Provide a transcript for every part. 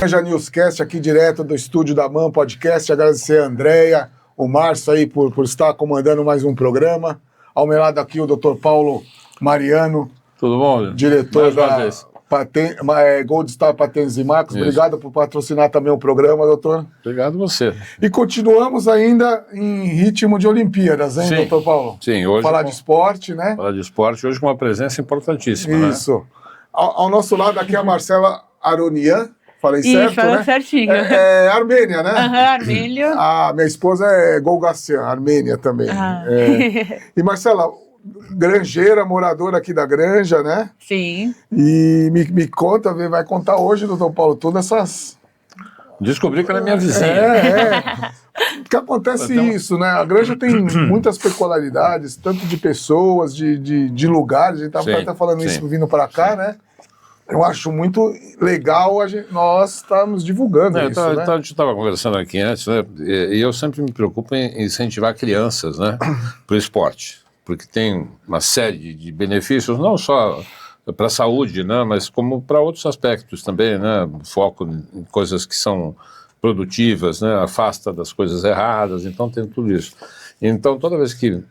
Granja Newscast aqui direto do estúdio da MAN Podcast. Agradecer a Andréia, o Márcio aí por estar comandando mais um programa. Ao meu lado aqui o Dr. Paulo Mariano. Tudo bom? Diretor da Gold Star Patentes e Marcos. Isso. Obrigado por patrocinar também o programa, doutor. Obrigado você. E continuamos ainda em ritmo de Olimpíadas, hein, doutor Paulo? Sim, hoje. Falar de esporte, né? Falar de esporte, hoje com uma presença importantíssima, Isso. Né? Ao nosso lado aqui a Marcela Aronian. Falei certo, falou né? Certinho. É Armênia, né? Armênio. Minha esposa é Golgassian, Armênia também. E Marcela, granjeira, moradora aqui da Granja, né? Sim. E me conta, vai contar hoje, doutor Paulo, todas essas... Descobri que ela é minha vizinha. Porque acontece isso, né? A Granja tem muitas peculiaridades, tanto de pessoas, de lugares. A gente estava até falando isso vindo para cá, né? Eu acho muito legal nós estarmos divulgando isso, né? A gente estava conversando aqui antes, né? E eu sempre me preocupo em incentivar crianças, né? Para o esporte. Porque tem uma série de benefícios, não só para a saúde, né? Mas como para outros aspectos também, né? Foco em coisas que são produtivas, né? Afasta das coisas erradas, então tem tudo isso. Então, toda vez que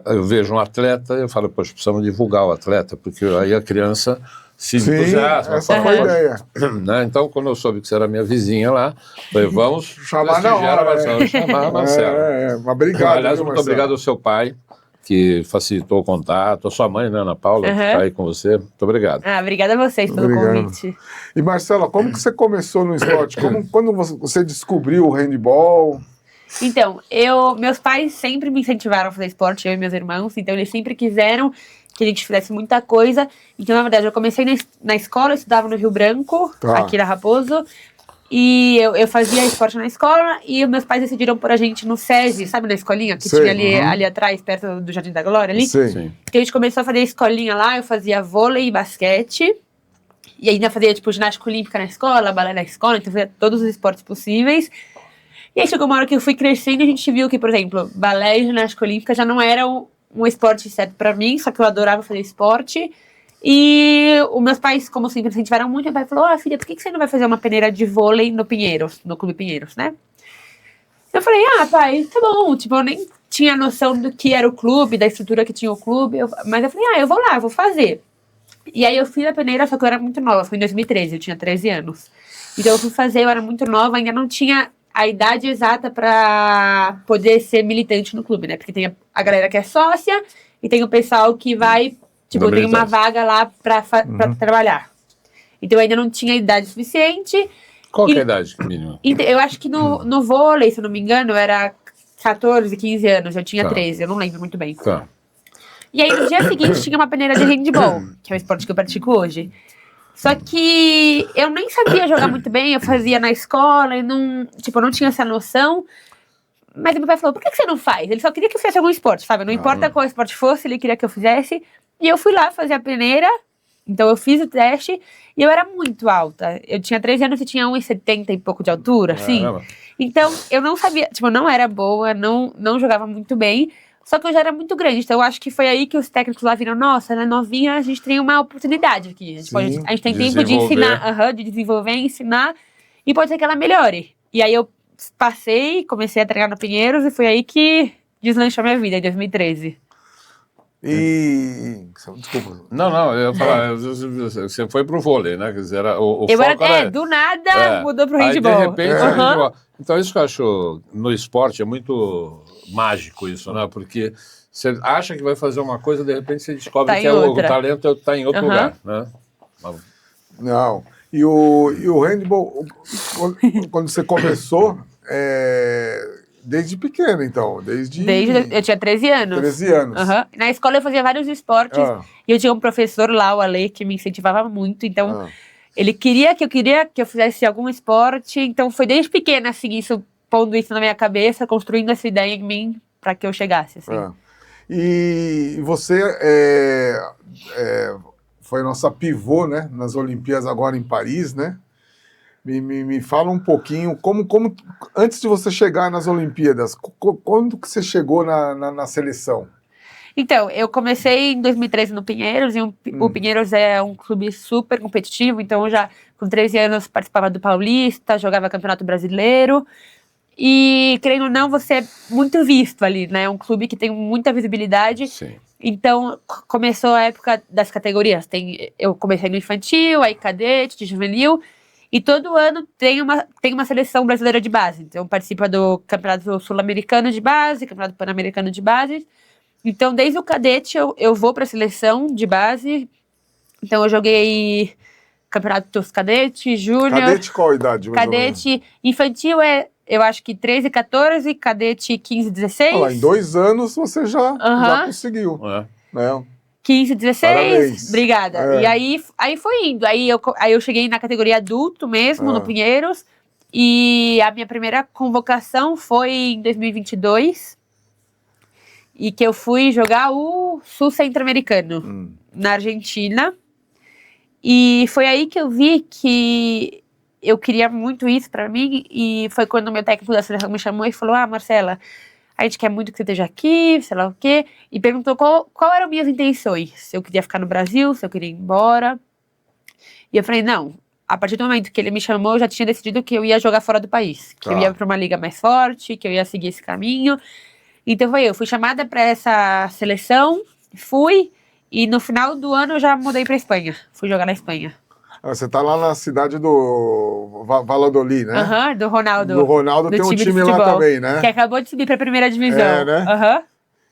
eu vejo um atleta, eu falo, poxa, precisamos divulgar o atleta, porque aí a criança se entusiasma. Essa foi a ideia. Né? Então, quando eu soube que você era minha vizinha lá, falei, vamos chamar na hora, chamar a Marcela. Mas obrigado. Aliás, muito obrigado ao seu pai, que facilitou o contato, a sua mãe, né, Ana Paula, que está aí com você. Muito obrigado. Obrigada a vocês pelo convite. E Marcela, como que você começou no esporte? Quando você descobriu o handball? Então, meus pais sempre me incentivaram a fazer esporte, eu e meus irmãos, então eles sempre quiseram que a gente fizesse muita coisa. Então, na verdade, eu comecei na escola, eu estudava no Rio Branco, aqui na Raposo, e eu fazia esporte na escola, e meus pais decidiram pôr a gente no SESI, sabe, na escolinha que tinha ali atrás, perto do Jardim da Glória, ali? Sim. Então, a gente começou a fazer a escolinha lá, eu fazia vôlei e basquete, e ainda fazia, tipo, ginástica olímpica na escola, balé na escola, então fazia todos os esportes possíveis. E aí chegou uma hora que eu fui crescendo e a gente viu que, por exemplo, balé e ginástica olímpica já não era um esporte certo pra mim, só que eu adorava fazer esporte. E os meus pais, como sempre, incentivaram muito. Meu pai falou, filha, por que você não vai fazer uma peneira de vôlei no Pinheiros, no Clube Pinheiros, né? Eu falei, pai, tá bom. Tipo, eu nem tinha noção do que era o clube, da estrutura que tinha o clube. Mas eu falei, eu vou lá, eu vou fazer. E aí eu fiz a peneira, só que eu era muito nova, foi em 2013, eu tinha 13 anos. Então eu fui fazer, eu era muito nova, ainda não tinha a idade exata pra poder ser militante no clube, né? Porque tem a galera que é sócia e tem o pessoal que vai, tipo, tem uma vaga lá pra trabalhar. Então eu ainda não tinha idade suficiente. Qual que é a idade mínima? Eu acho que no vôlei, se eu não me engano, era 14, 15 anos, eu tinha 13, eu não lembro muito bem. E aí no dia seguinte tinha uma peneira de handball, que é o esporte que eu pratico hoje. Só que eu nem sabia jogar muito bem, eu fazia na escola e não tinha essa noção. Mas meu pai falou, por que você não faz? Ele só queria que eu fizesse algum esporte, sabe? Não importa qual esporte fosse, ele queria que eu fizesse. E eu fui lá fazer a peneira, então eu fiz o teste e eu era muito alta. Eu tinha 13 anos e tinha 1,70 e pouco de altura, assim. Então eu não sabia, eu não era boa, não jogava muito bem. Só que eu já era muito grande, então eu acho que foi aí que os técnicos lá viram, nossa, ela é novinha, a gente tem uma oportunidade aqui. A gente tem tempo de ensinar, de desenvolver, ensinar, e pode ser que ela melhore. E aí eu passei, comecei a treinar no Pinheiros, e foi aí que deslanchou minha vida, em 2013. Desculpa. Não, eu ia falar, você foi pro vôlei, né? Quer dizer, o eu foco era, do nada, mudou pro handball. Aí, de repente, handball. Então, isso que eu acho no esporte é muito mágico isso, né? Porque você acha que vai fazer uma coisa, de repente você descobre que o talento está em outro lugar, né? Não. E o handball, quando você começou, desde pequeno, então? Desde eu tinha 13 anos. 13 anos. Na escola eu fazia vários esportes e eu tinha um professor lá, o Ale, que me incentivava muito, então ele queria que eu fizesse algum esporte, então foi desde pequena, assim, isso, pondo isso na minha cabeça, construindo essa ideia em mim para que eu chegasse, assim. E você foi nossa pivô, né, nas Olimpíadas agora em Paris, né? Me fala um pouquinho, como antes de você chegar nas Olimpíadas, quando que você chegou na seleção? Então, eu comecei em 2013 no Pinheiros, e o Pinheiros é um clube super competitivo, então eu já Com 13 anos participava do Paulista, jogava Campeonato Brasileiro. E, querendo ou não, você é muito visto ali, né? É um clube que tem muita visibilidade. Sim. Então, começou a época das categorias. Eu comecei no infantil, aí cadete, juvenil. E todo ano tem uma seleção brasileira de base. Então, participa do Campeonato Sul-Americano de base, Campeonato Pan-Americano de base. Então, desde o cadete, eu vou para a seleção de base. Então, eu joguei Campeonato dos Cadete, Júnior. Cadete qual a idade? Cadete infantil eu acho que 13, 14, cadete 15, 16. Olha lá, em 2 anos você já conseguiu. Né? 15, 16, Parabéns. Obrigada. E aí foi indo. Aí eu cheguei na categoria adulto mesmo, no Pinheiros. E a minha primeira convocação foi em 2022. E que eu fui jogar o Sul Centro-Americano, na Argentina. E foi aí que eu vi que eu queria muito isso pra mim. E foi quando o meu técnico da seleção me chamou e falou: Marcela, a gente quer muito que você esteja aqui, sei lá o quê. E perguntou qual eram minhas intenções. Se eu queria ficar no Brasil, se eu queria ir embora. E eu falei, não. A partir do momento que ele me chamou, eu já tinha decidido que eu ia jogar fora do país. Que eu ia pra uma liga mais forte, que eu ia seguir esse caminho. Então eu fui chamada para essa seleção, fui, e no final do ano eu já mudei para Espanha. Fui jogar na Espanha. Você tá lá na cidade do Valladolid, né? Do Ronaldo. Do Ronaldo tem um time lá também, né? Que acabou de subir para a primeira divisão. É, né?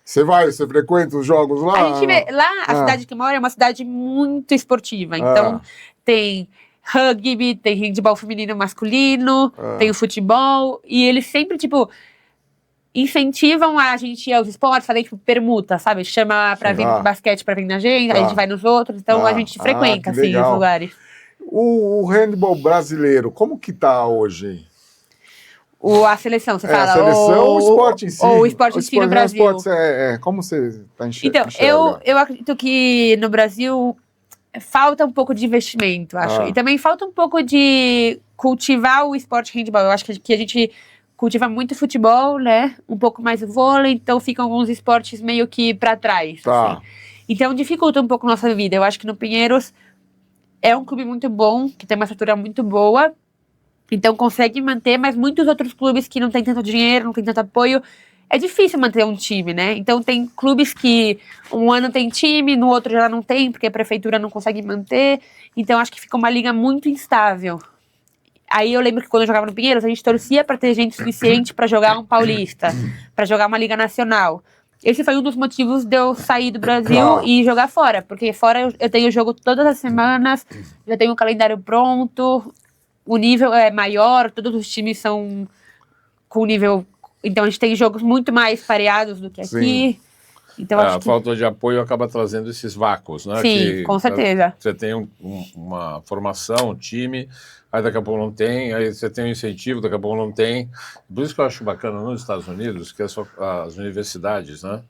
Você frequenta os jogos lá? A gente vê, lá, a cidade que mora é uma cidade muito esportiva. Então tem rugby, tem handebol feminino e masculino, tem o futebol, e eles sempre, incentivam a gente ir aos esportes, fazer permuta, sabe? Chama pra vir no basquete pra vir na gente, aí a gente vai nos outros, então a gente frequenta, assim, os lugares. O handball brasileiro, como que tá hoje? A seleção, você fala? A seleção ou o esporte em si? Ou o esporte em si no Brasil. Como você tá enxergando? Então, eu acredito que no Brasil falta um pouco de investimento, acho. E também falta um pouco de cultivar o esporte handball. Eu acho que a gente cultiva muito futebol, né? Um pouco mais o vôlei, então ficam alguns esportes meio que pra trás. Assim. Então dificulta um pouco a nossa vida. Eu acho que no Pinheiros é um clube muito bom, que tem uma estrutura muito boa, então consegue manter, mas muitos outros clubes que não têm tanto dinheiro, não têm tanto apoio, é difícil manter um time, né? Então tem clubes que um ano tem time, no outro já não tem, porque a prefeitura não consegue manter, então acho que fica uma liga muito instável. Aí eu lembro que quando eu jogava no Pinheiros, a gente torcia para ter gente suficiente para jogar um paulista, para jogar uma liga nacional. Esse foi um dos motivos de eu sair do Brasil e jogar fora, porque fora eu tenho jogo todas as semanas, já tenho o calendário pronto, o nível é maior, todos os times são com nível... Então a gente tem jogos muito mais pareados do que aqui. Sim. Então, a falta de apoio acaba trazendo esses vácuos, né? Sim, com certeza. Você tem uma formação, um time, aí daqui a pouco não tem, aí você tem um incentivo, daqui a pouco não tem. Por isso que eu acho bacana nos Estados Unidos, que as universidades, né?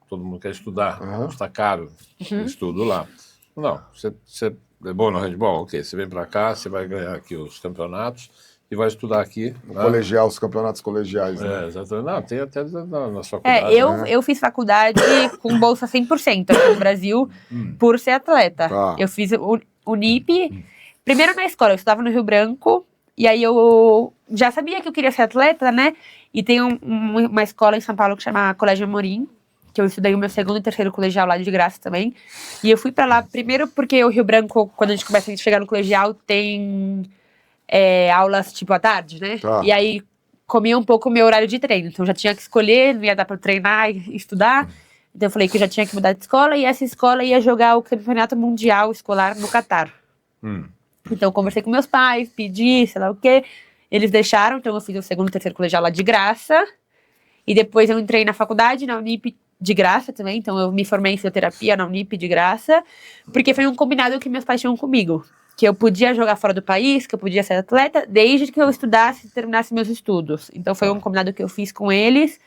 Todo mundo quer estudar, está caro o estudo lá. Não, você é bom no handball? Ok, você vem para cá, você vai ganhar aqui os campeonatos, e vai estudar aqui. Né? Colegial, os campeonatos colegiais. Né? Exatamente. Não, tem até na faculdade. Eu fiz faculdade com bolsa 100% aqui no Brasil, por ser atleta. Eu fiz o NIP, primeiro na escola, eu estudava no Rio Branco, e aí eu já sabia que eu queria ser atleta, né? E tem uma escola em São Paulo que chama Colégio Amorim, que eu estudei o meu segundo e terceiro colegial lá de graça também. E eu fui pra lá, primeiro porque o Rio Branco, quando a gente começa a chegar no colegial, tem... aulas à tarde, né? E aí comia um pouco o meu horário de treino. Então eu já tinha que escolher, não ia dar pra treinar e estudar. Então eu falei que eu já tinha que mudar de escola e essa escola ia jogar o campeonato mundial escolar no Catar. Então eu conversei com meus pais, pedi, sei lá o quê. Eles deixaram, então eu fiz o segundo e terceiro colegial lá de graça. E depois eu entrei na faculdade, na Unip, de graça também. Então eu me formei em fisioterapia na Unip de graça. Porque foi um combinado que meus pais tinham comigo. Que eu podia jogar fora do país, que eu podia ser atleta, desde que eu estudasse e terminasse meus estudos. Então foi um combinado que eu fiz com eles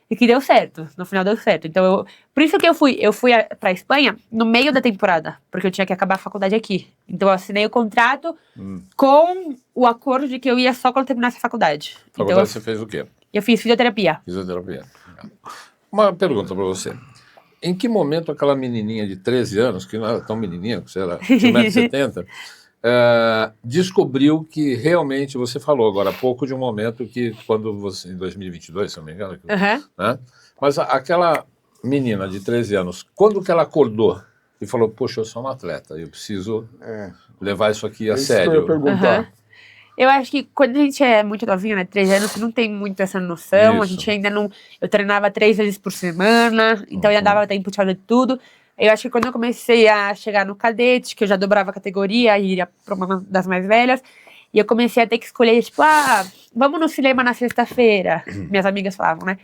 e que deu certo, no final deu certo. Então por isso que eu fui pra Espanha no meio da temporada, porque eu tinha que acabar a faculdade aqui. Então eu assinei o contrato com o acordo de que eu ia só quando terminasse a faculdade. Faculdade você fez o quê? Eu fiz fisioterapia. Fisioterapia. Uma pergunta pra você. Em que momento aquela menininha de 13 anos, que não era tão menininha, que você era de 1,70 m, descobriu que realmente, você falou agora há pouco de um momento que quando você, em 2022, se não me engano, né? Mas aquela menina de 13 anos, quando que ela acordou e falou, poxa, eu sou uma atleta, eu preciso levar isso aqui a sério. Que eu ia perguntar. Eu acho que quando a gente é muito novinho, né, 13 anos, você não tem muito essa noção, a gente ainda não... Eu treinava 3 vezes por semana, então ainda dava tempo de fazer tudo. Eu acho que quando eu comecei a chegar no cadete, que eu já dobrava a categoria e ia para uma das mais velhas, e eu comecei a ter que escolher, tipo, vamos no cinema na sexta-feira. Minhas amigas falavam, né?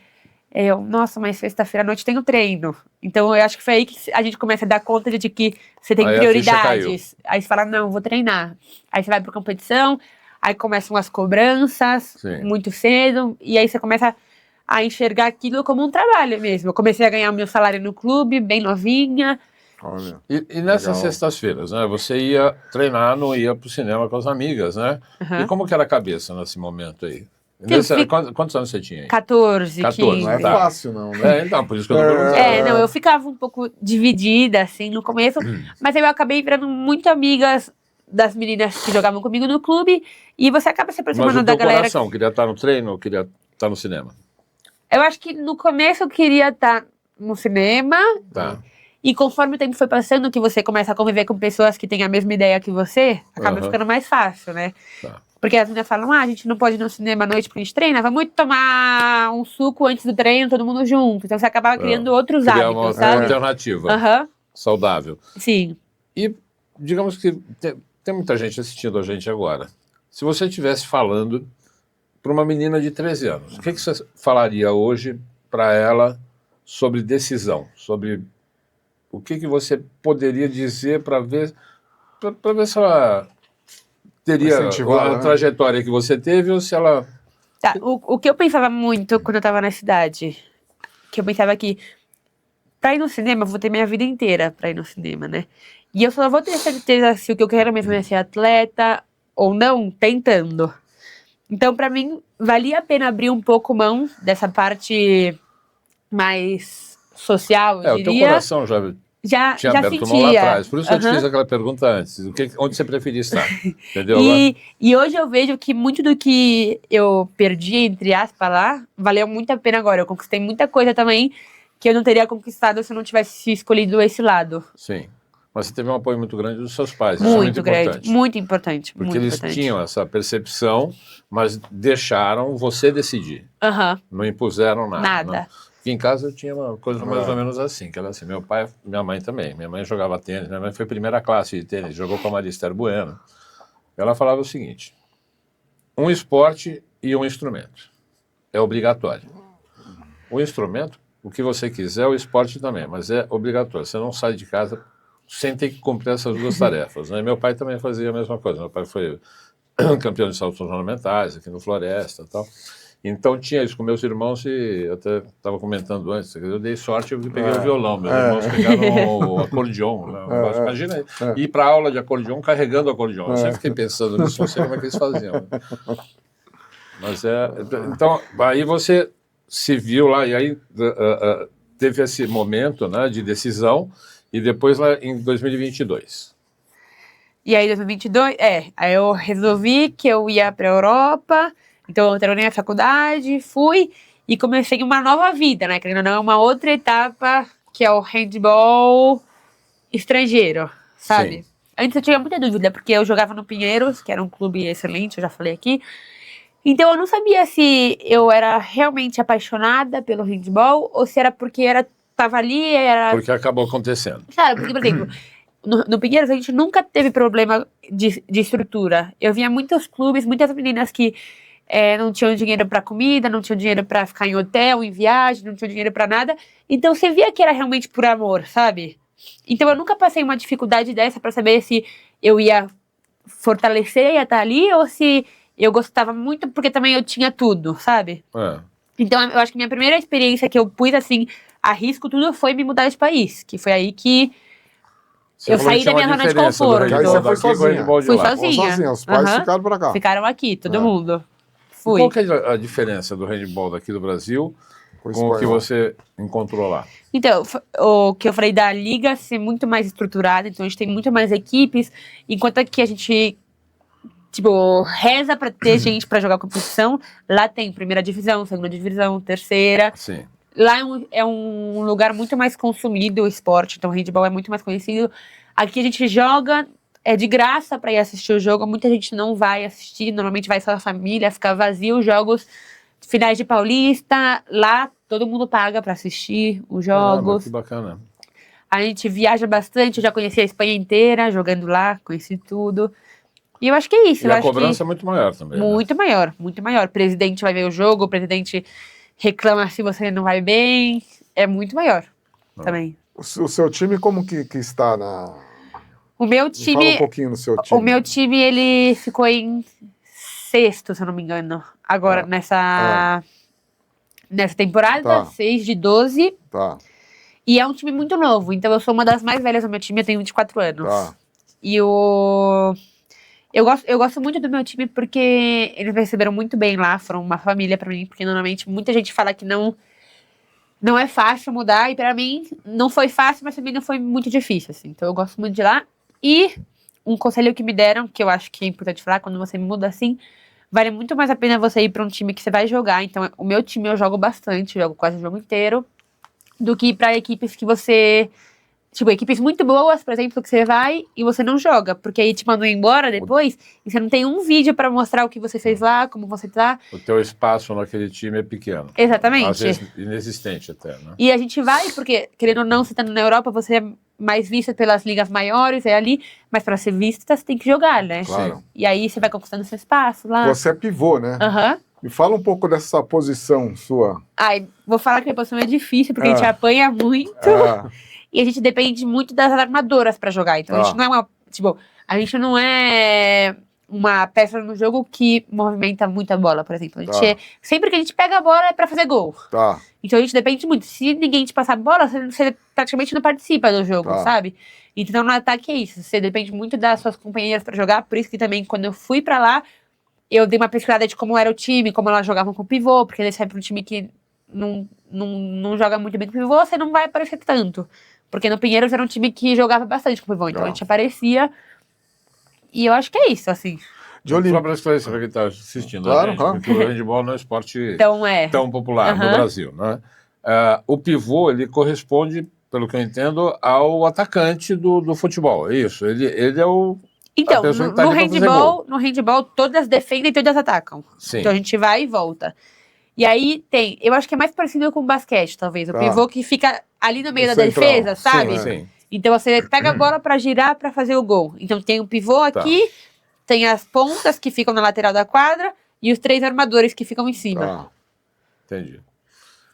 Nossa, mas sexta-feira à noite tem o treino. Então eu acho que foi aí que a gente começa a dar conta de que você tem prioridades. Aí você fala, não, vou treinar. Aí você vai para competição, aí começam as cobranças muito cedo, e aí você começa a enxergar aquilo como um trabalho mesmo. Eu comecei a ganhar o meu salário no clube, bem novinha. Olha, e nessas sextas-feiras, né? Você ia treinar, não ia pro cinema com as amigas, né? E como que era a cabeça nesse momento aí? Quantos anos você tinha aí? 14, 15. Não é fácil, não, né? Então, por isso que eu tô perguntando. Não, eu ficava um pouco dividida, assim, no começo, mas aí eu acabei virando muito amigas das meninas que jogavam comigo no clube, e você acaba se aproximando da galera. Mas o teu coração queria estar no treino ou queria estar no cinema? Eu acho que no começo eu queria estar no cinema, e conforme o tempo foi passando, que você começa a conviver com pessoas que têm a mesma ideia que você, acaba ficando mais fácil, né? Porque as meninas falam, a gente não pode ir no cinema à noite porque a gente treina, vamos tomar um suco antes do treino, todo mundo junto. Então você acaba criando outros hábitos, uma sabe? Alternativa, saudável. Sim. E digamos que tem muita gente assistindo a gente agora. Se você estivesse falando para uma menina de 13 anos, o que você falaria hoje para ela sobre decisão? Sobre o que você poderia dizer para ver se ela teria a trajetória que você teve ou se ela... O que eu pensava muito quando eu estava na cidade, que eu pensava que para ir no cinema, eu vou ter minha vida inteira para ir no cinema, né? E eu só vou ter certeza se o que eu quero mesmo é ser atleta ou não, tentando. Então, para mim, valia a pena abrir um pouco mão dessa parte mais social, eu diria. O teu coração já tinha aberto mão lá atrás. Por isso que eu te fiz aquela pergunta antes. Onde você preferia estar? Entendeu? E hoje eu vejo que muito do que eu perdi, entre aspas, lá, valeu muito a pena agora. Eu conquistei muita coisa também que eu não teria conquistado se eu não tivesse escolhido esse lado. Sim. Mas você teve um apoio muito grande dos seus pais. Muito grande, muito importante. Porque eles tinham essa percepção, mas deixaram você decidir. Não impuseram nada. Né? Aqui em casa eu tinha uma coisa mais ou menos assim, que era assim, meu pai, minha mãe também. Minha mãe jogava tênis, minha mãe foi primeira classe de tênis, jogou com a Maria Esther Bueno. Ela falava o seguinte, um esporte e um instrumento. É obrigatório. O instrumento, o que você quiser, o esporte também, mas é obrigatório. Você não sai de casa sem ter que cumprir essas duas tarefas. Né? Meu pai também fazia a mesma coisa. Meu pai foi campeão de saltos ornamentais aqui no Floresta e tal. Então tinha isso com meus irmãos e eu até estava comentando antes, eu dei sorte, eu peguei o violão, meus irmãos pegaram o acordeon. Né? Imagina ir para aula de acordeon carregando o acordeon. Eu sempre fiquei pensando nisso, não sei como é que eles faziam. Mas então, aí você se viu lá e aí teve esse momento, né, de decisão e depois lá em 2022. E aí em 2022, aí eu resolvi que eu ia para a Europa. Então eu terminei a faculdade, fui e comecei uma nova vida, né? Querendo ou não, uma outra etapa que é o handball estrangeiro, sabe? Sim. Antes eu tinha muita dúvida, porque eu jogava no Pinheiros, que era um clube excelente, eu já falei aqui. Então eu não sabia se eu era realmente apaixonada pelo handball ou se era porque tava ali, Porque acabou acontecendo. Sabe, porque, por exemplo, no Pinheiros a gente nunca teve problema de estrutura. Eu via muitos clubes, muitas meninas que não tinham dinheiro para comida, não tinham dinheiro para ficar em hotel, em viagem, não tinham dinheiro para nada. Então você via que era realmente por amor, sabe? Então eu nunca passei uma dificuldade dessa para saber se eu ia fortalecer, ia estar ali, ou se eu gostava muito porque também eu tinha tudo, sabe? Então eu acho que minha primeira experiência que eu pus assim, a risco tudo, foi me mudar de país, que foi aí que eu saí da minha zona de conforto. Aí você foi sozinha? Fui sozinha. Os pais ficaram pra cá? Ficaram aqui, todo mundo. Fui. Qual que é a diferença do handball daqui do Brasil com o que você encontrou lá? Então, o que eu falei da liga ser muito mais estruturada, então a gente tem muito mais equipes, enquanto aqui a gente, tipo, reza pra ter gente pra jogar competição, lá tem primeira divisão, segunda divisão, terceira. Sim. Lá é um lugar muito mais consumido o esporte, então o handball é muito mais conhecido. Aqui a gente joga, é de graça pra ir assistir o jogo, muita gente não vai assistir, normalmente vai só a família, fica vazio os jogos. Finais de Paulista, lá todo mundo paga pra assistir os jogos. Que bacana. A gente viaja bastante, eu já conheci a Espanha inteira, jogando lá, conheci tudo. E eu acho que é isso. E a cobrança é muito maior também. Muito maior, muito maior. O presidente vai ver o jogo, o presidente reclama se você não vai bem. É muito maior também. O seu time como que está na... O meu time... Fala um pouquinho no seu time. O meu time, ele ficou em 6º, se eu não me engano. Agora, nessa temporada, 6 de 12. Tá. E é um time muito novo. Então, eu sou uma das mais velhas do meu time. Eu tenho 24 anos. Tá. E eu gosto muito do meu time porque eles me receberam muito bem lá. Foram uma família pra mim. Porque, normalmente, muita gente fala que não é fácil mudar. E, pra mim, não foi fácil, mas também não foi muito difícil, assim. Então, eu gosto muito de lá. E um conselho que me deram, que eu acho que é importante falar, quando você muda assim... Vale muito mais a pena você ir para um time que você vai jogar. Então, o meu time eu jogo bastante, jogo quase o jogo inteiro, do que ir para equipes que você... Tipo, equipes muito boas, por exemplo, que você vai e você não joga. Porque aí te mandam embora depois e você não tem um vídeo para mostrar o que você fez lá, como você tá. O teu espaço naquele time é pequeno. Exatamente. Às vezes inexistente até, né? E a gente vai, porque, querendo ou não, você tá na Europa, você é mais vista pelas ligas maiores, é ali. Mas para ser vista, você tem que jogar, né? Claro. E aí você vai conquistando seu espaço lá. Você é pivô, né? Aham. Me fala um pouco dessa posição sua. Ai, vou falar que a posição é difícil, porque a gente apanha muito. E a gente depende muito das armadoras pra jogar. Então a gente não é uma. Tipo, a gente não é uma peça no jogo que movimenta muita bola, por exemplo. A gente sempre que a gente pega a bola é pra fazer gol. Tá. Então a gente depende muito. Se ninguém te passar a bola, você praticamente não participa do jogo, sabe? Então no ataque é isso. Você depende muito das suas companheiras pra jogar. Por isso que também, quando eu fui pra lá, eu dei uma pesquisada de como era o time, como elas jogavam com o pivô, porque eles saem pra um time que não joga muito bem com o pivô, você não vai aparecer tanto. Porque no Pinheiros era um time que jogava bastante com o pivô, então a gente aparecia. E eu acho que é isso, assim. Só para esclarecer para quem está assistindo, claro, porque o handball não é um esporte tão popular no Brasil, né? O pivô, ele corresponde, pelo que eu entendo, ao atacante do futebol, é isso? Ele é o... Então, no handball, todas defendem e todas atacam. Sim. Então a gente vai e volta. E aí tem, eu acho que é mais parecido com o basquete, talvez. O pivô que fica ali no meio da defesa, sabe? Sim. Então você pega a bola pra girar pra fazer o gol. Então tem o pivô aqui, tem as pontas que ficam na lateral da quadra e os 3 armadores que ficam em cima. Entendi.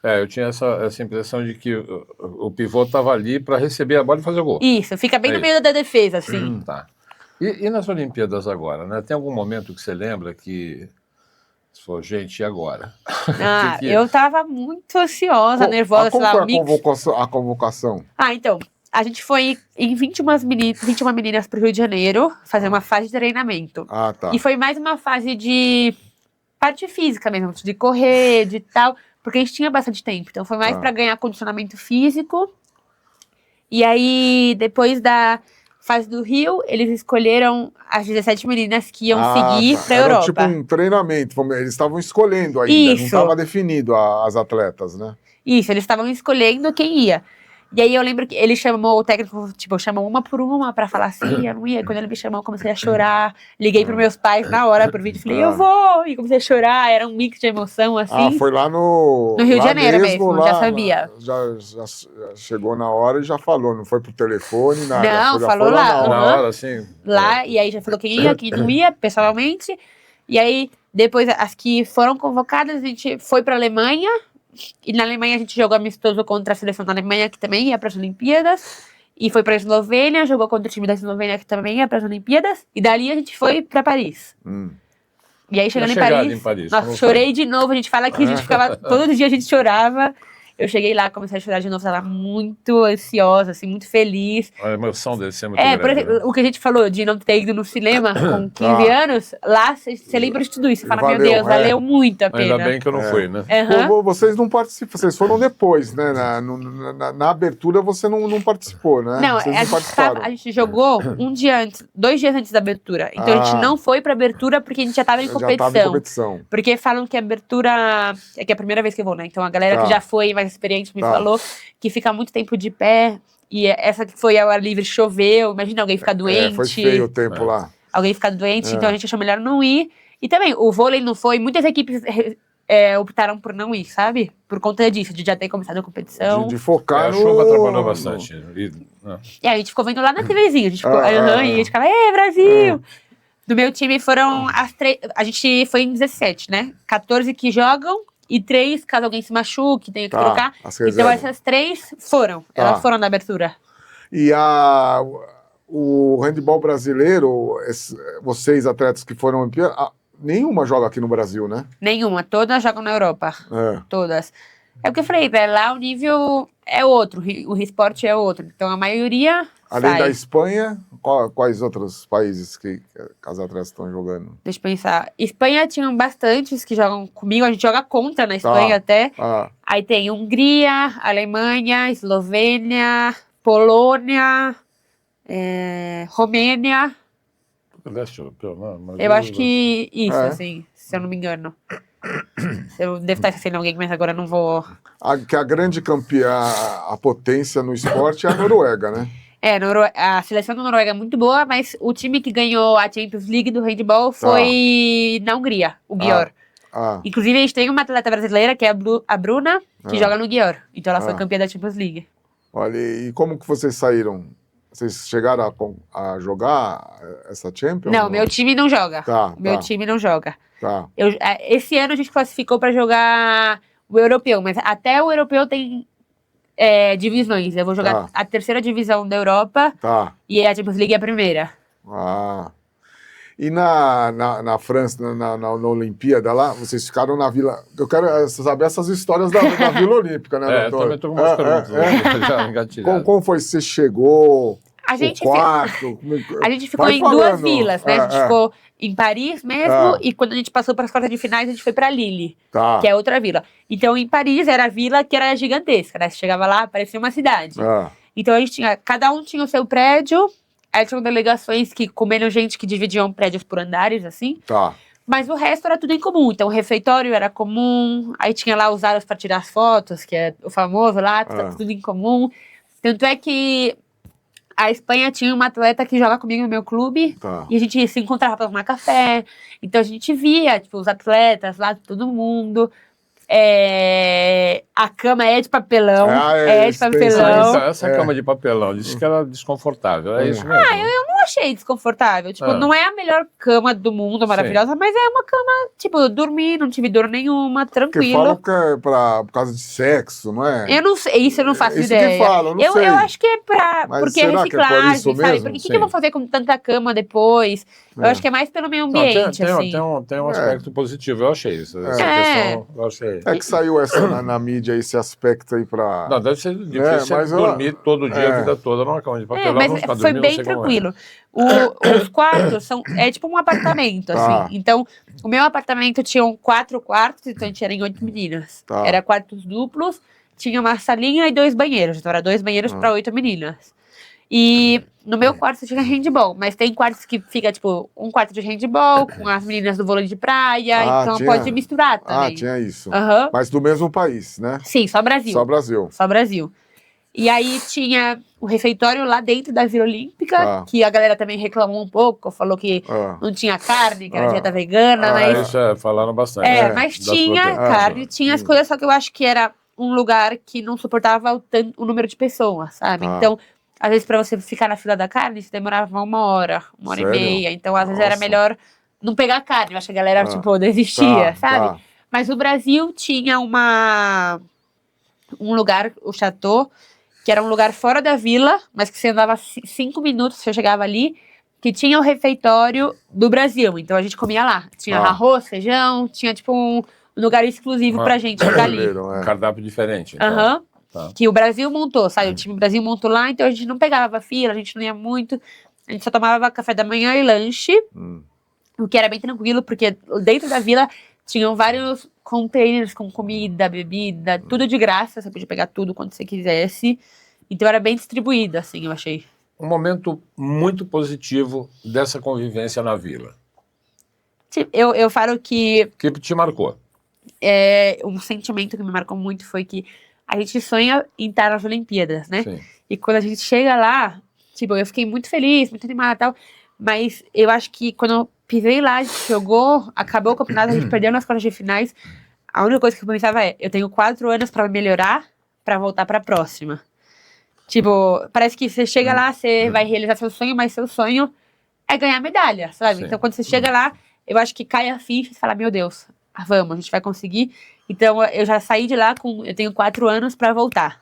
Eu tinha essa impressão de que o pivô estava ali pra receber a bola e fazer o gol. Isso, fica bem no meio da defesa, assim. Tá. E nas Olimpíadas agora, né? Tem algum momento que você lembra que... Gente, e agora? Eu tava muito ansiosa, nervosa. Como foi a convocação? Então, a gente foi em 21 meninas pro Rio de Janeiro fazer uma fase de treinamento. Tá. E foi mais uma fase de parte física mesmo, de correr, de tal, porque a gente tinha bastante tempo. Então foi mais pra ganhar condicionamento físico. E aí, depois da fase do Rio, eles escolheram as 17 meninas que iam seguir pra Europa. Era tipo um treinamento, eles estavam escolhendo ainda, não estava definido as atletas, né? Isso, eles estavam escolhendo quem ia. E aí eu lembro que ele chamou o técnico, tipo, chamou uma por uma pra falar assim, eu não ia. Quando ele me chamou, eu comecei a chorar. Liguei pros meus pais na hora por vídeo, falei, eu vou! E comecei a chorar, era um mix de emoção, assim. Foi lá no Rio de Janeiro mesmo, lá, já sabia. Já chegou na hora e já falou, não foi pro telefone, nada. Não, falou lá. Na hora, assim. Lá, e aí já falou quem ia, quem não ia, pessoalmente. E aí, depois, as que foram convocadas, a gente foi pra Alemanha. E na Alemanha a gente jogou amistoso contra a seleção da Alemanha, que também ia para as Olimpíadas. E foi para a Eslovênia, jogou contra o time da Eslovênia, que também ia para as Olimpíadas. E dali a gente foi para Paris. E aí chegando em Paris, nossa, chorei de novo. A gente fala que a gente ficava, todo dia a gente chorava. Eu cheguei lá, comecei a chorar de novo, tava muito ansiosa, assim, muito feliz. A emoção deve ser muito grande. Por exemplo, o que a gente falou de não ter ido no cinema com 15 anos, lá você lembra de tudo isso. Você fala, meu Deus, valeu muito a pena. Ainda bem que eu não fui, né? Vocês não participam, vocês foram depois, né? Na abertura você não participou, né? Não, vocês não participaram. A gente jogou 2 dias antes da abertura. Então a gente não foi pra abertura porque a gente já tava em competição. Porque falam que a abertura... É que é a primeira vez que eu vou, né? Então a galera que já foi mais experiente me falou que fica muito tempo de pé. E essa que foi ao ar livre, choveu. Imagina alguém ficar doente. Foi feio o tempo lá. Alguém ficar doente, então a gente achou melhor não ir. E também, o vôlei não foi. Muitas equipes optaram por não ir, sabe? Por conta disso, de já ter começado a competição. De focar no... A chuva atrapalhou bastante. E a gente ficou vendo lá na TVzinha. A gente ficou, e a gente ficava, Brasil! Do meu time foram as 3... A gente foi em 17, né? 14 que jogam e 3, caso alguém se machuque, tenha que trocar. Então essas 3 foram. Elas foram na abertura. E o handebol brasileiro, vocês atletas que foram Olimpíadas, nenhuma joga aqui no Brasil, né? Nenhuma. Todas jogam na Europa. Todas. É o que eu falei, lá o nível é outro. O esporte é outro. Então a maioria além da Espanha, quais outros países que as atletas estão jogando? Deixa eu pensar. Espanha tinham bastantes que jogam comigo. A gente joga contra na Espanha até. Aí tem Hungria, Alemanha, Eslovênia, Polônia, Romênia. Leste europeu, não? Eu acho que isso, assim, se eu não me engano. Eu devo estar esquecendo alguém, mas agora não vou... A grande campeã, a potência no esporte é a Noruega, né? A seleção da Noruega é muito boa, mas o time que ganhou a Champions League do handball foi na Hungria, o Győr. Inclusive, a gente tem uma atleta brasileira, que é a Bruna, que joga no Győr. Então, ela foi campeã da Champions League. Olha, e como que vocês saíram? Vocês chegaram a jogar essa Champions? Não, meu time não joga. Meu time não joga. Esse ano a gente classificou para jogar o europeu, mas até o europeu tem divisões. Eu vou jogar a 3ª divisão da Europa e a Champions League é a 1ª. E na França, na Olimpíada lá, vocês ficaram na Vila... Eu quero saber essas histórias da Vila Olímpica, né, doutor? Eu também estou com umas perguntas. Como foi que você chegou? A gente ficou Vai em falando. 2 vilas, né? A gente ficou em Paris mesmo, e quando a gente passou para as quartas de finais, a gente foi para Lille, que é outra vila. Então, em Paris, era a vila que era gigantesca, né? Você chegava lá, parecia uma cidade. Então, a gente cada um tinha o seu prédio, aí tinham delegações que comeram gente que dividiam prédios por andares, assim. Mas o resto era tudo em comum. Então, o refeitório era comum, aí tinha lá os aros para tirar as fotos, que é o famoso lá, tá tudo em comum. Tanto é que a Espanha tinha uma atleta que joga comigo no meu clube, e a gente se encontrava para tomar café. Então a gente via, tipo, os atletas lá, todo mundo. A cama é de papelão. De papelão. Essa cama de papelão, disse que era desconfortável. É isso mesmo. Eu não achei desconfortável. Tipo, não é a melhor cama do mundo, maravilhosa, mas é uma cama, tipo, dormir, não tive dor nenhuma, tranquilo. Porque falam que é por causa de sexo, não é? Eu não sei, isso eu não faço ideia. Que falam, não sei. Eu acho que é porque é reciclagem, sabe? Por que eu vou fazer com tanta cama depois? Eu acho que é mais pelo meio ambiente, assim. Tem um aspecto positivo, eu achei isso. Essa questão, eu achei. É que saiu na mídia esse aspecto aí pra... Não, deve ser difícil dormir todo dia, a vida toda numa cama de papelão. Mas foi bem tranquilo. Os quartos é tipo um apartamento, assim. Então, o meu apartamento tinha 4 quartos, então a gente era em 8 meninas. Era quartos duplos, tinha uma salinha e 2 banheiros. Então, era 2 banheiros para 8 meninas. E no meu quarto tinha handball, mas tem quartos que fica, tipo, um quarto de handball com as meninas do vôlei de praia, então pode misturar também. Tinha isso. Mas do mesmo país, né? Sim, só Brasil. Só Brasil. E aí tinha o refeitório lá dentro da Vila Olímpica, que a galera também reclamou um pouco, falou que não tinha carne, que era dieta vegana, mas... Isso falaram bastante. Mas tinha carne, tinha as coisas, só que eu acho que era um lugar que não suportava o número de pessoas, sabe? Então, às vezes, pra você ficar na fila da carne, você demorava 1 hora, 1 hora e meia. Então, às vezes, era melhor não pegar carne. Eu acho que a galera, tipo, desistia, sabe? Mas o Brasil tinha um lugar, o Chateau, que era um lugar fora da vila, mas que você andava 5 minutos, você chegava ali, que tinha o refeitório do Brasil. Então, a gente comia lá. Tinha arroz, feijão, tinha, tipo, lugar exclusivo pra gente ficar ali. Um cardápio diferente. Então. Aham. Que o Brasil montou, sabe? O time Brasil montou lá, então a gente não pegava fila, a gente não ia muito. A gente só tomava café da manhã e lanche, o que era bem tranquilo, porque dentro da vila tinham vários containers com comida, bebida, tudo de graça, você podia pegar tudo quando você quisesse. Então era bem distribuído, assim, eu achei. Um momento muito positivo dessa convivência na vila. Eu falo que... Que te marcou? Um sentimento que me marcou muito foi que a gente sonha em estar nas Olimpíadas, né? Sim. E quando a gente chega lá, tipo, eu fiquei muito feliz, muito animada e tal, mas eu acho que quando eu pisei lá, a gente jogou, acabou o campeonato, a gente perdeu nas quartas de finais, a única coisa que eu pensava eu tenho 4 anos pra melhorar, pra voltar pra próxima. Tipo, parece que você chega lá, você vai realizar seu sonho, mas seu sonho é ganhar medalha, sabe? Sim. Então quando você chega lá, eu acho que cai a ficha e você fala, meu Deus, vamos, a gente vai conseguir. Então, eu já saí de lá eu tenho 4 anos pra voltar.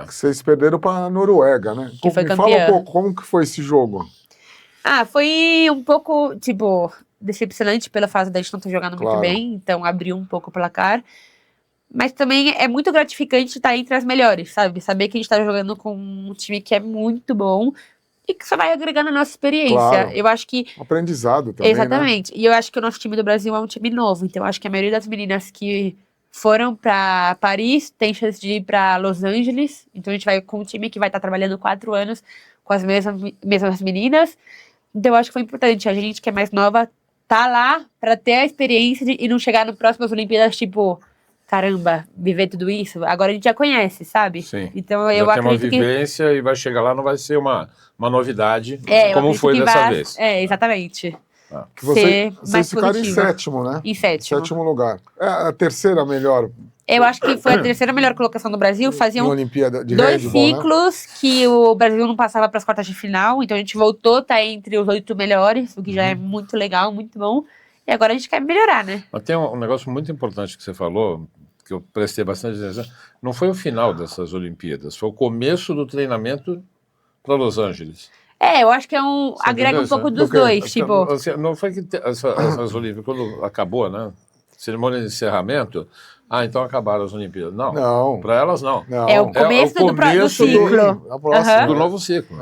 Vocês perderam pra Noruega, né? Que foi Me campeã. fala um pouco, como que foi esse jogo? Foi um pouco, tipo, decepcionante pela fase da gente não estar jogando muito bem. Então, abriu um pouco o placar. Mas também é muito gratificante estar entre as melhores, sabe? Saber que a gente tá jogando com um time que é muito bom e que só vai agregando a nossa experiência. Claro. Eu acho que... Aprendizado também, exatamente. Né? E eu acho que o nosso time do Brasil é um time novo. Então, eu acho que a maioria das meninas que foram para Paris tem chance de ir para Los Angeles. Então, a gente vai com um time que vai estar trabalhando 4 anos com as mesmas meninas. Então, eu acho que foi importante. A gente que é mais nova tá lá para ter a experiência e não chegar no próximas Olimpíadas, tipo... caramba, viver tudo isso, agora a gente já conhece, sabe? Sim. Então eu acredito tem uma vivência e vai chegar lá, não vai ser uma novidade, como foi que dessa vez. Exatamente. Que vocês ficaram em sétimo, né? Em sétimo lugar. É a terceira melhor. Eu acho que foi a terceira melhor colocação do Brasil. Faziam Olimpíada de 2 handball, ciclos, né? Que o Brasil não passava para as quartas de final, então a gente voltou, tá entre os 8 melhores, o que já é muito legal, muito bom. E agora a gente quer melhorar, né? Mas tem um negócio muito importante que você falou, que eu prestei bastante atenção. Não foi o final dessas Olimpíadas, foi o começo do treinamento para Los Angeles. Eu acho que agrega um pouco dos dois, tipo... Não foi que essas Olimpíadas, quando acabou, né? Cerimônia de encerramento, então acabaram as Olimpíadas. Não. Para elas, não. É o começo do ciclo. Do novo ciclo.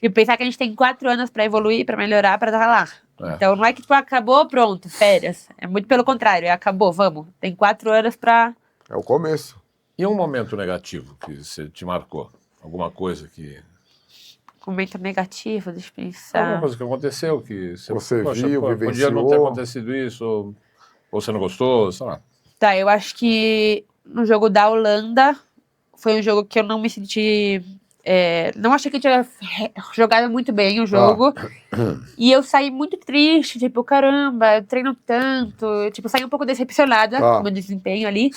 E pensar que a gente tem 4 anos para evoluir, para melhorar, para estar lá. Então não é que acabou, pronto, férias. É muito pelo contrário, acabou, vamos. Tem 4 anos para... É o começo. E um momento negativo que você te marcou? Alguma coisa que... Momento negativo, deixa eu pensar. Alguma coisa que aconteceu que você viu, vivenciou. Podia não ter acontecido isso, ou você não gostou, sei lá. Tá, eu acho que no jogo da Holanda foi um jogo que eu não me senti... não achei que eu tinha jogado muito bem o jogo. E eu saí muito triste, tipo, caramba, eu treino tanto. Tipo, saí um pouco decepcionada com o meu desempenho ali.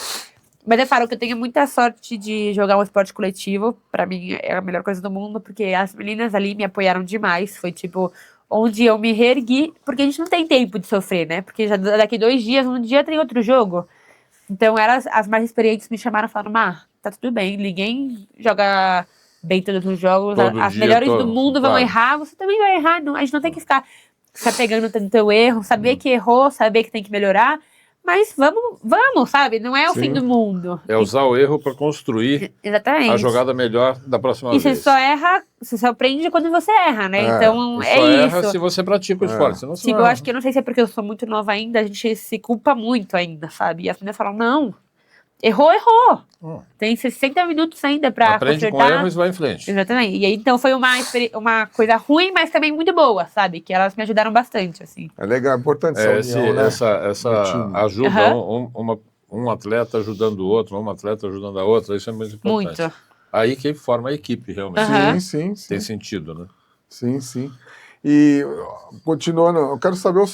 Mas eu falo que eu tenho muita sorte de jogar um esporte coletivo. Pra mim é a melhor coisa do mundo, porque as meninas ali me apoiaram demais. Foi tipo, onde eu me reergui, porque a gente não tem tempo de sofrer, né? Porque já daqui 2 dias, um dia tem outro jogo. Então elas, as mais experientes, me chamaram e falaram, tá tudo bem, ninguém joga bem todos os jogos, as melhores do mundo vão errar, você também vai errar, a gente não tem que ficar se apegando tanto no teu erro, saber que errou, saber que tem que melhorar, mas vamos, sabe? Não é o fim do mundo. É usar o erro para construir a jogada melhor da próxima vez. E você só erra, você só aprende quando você erra, né? Então é isso. Só erra se você pratica o esporte. Senão você eu acho que, eu não sei se é porque eu sou muito nova ainda, a gente se culpa muito ainda, sabe? E as meninas falam, não, errou. Tem 60 minutos ainda pra aprende consertar. Com erros e vai em frente. Exatamente. E aí, então, foi uma coisa ruim, mas também muito boa, sabe? Que elas me ajudaram bastante, assim. É legal, é importante essa união, né? Essa ajuda, um atleta ajudando o outro, uma atleta ajudando a outra, isso é muito importante. Muito. Aí que forma a equipe, realmente. Sim. Tem sentido, né? Sim. E, continuando, eu quero saber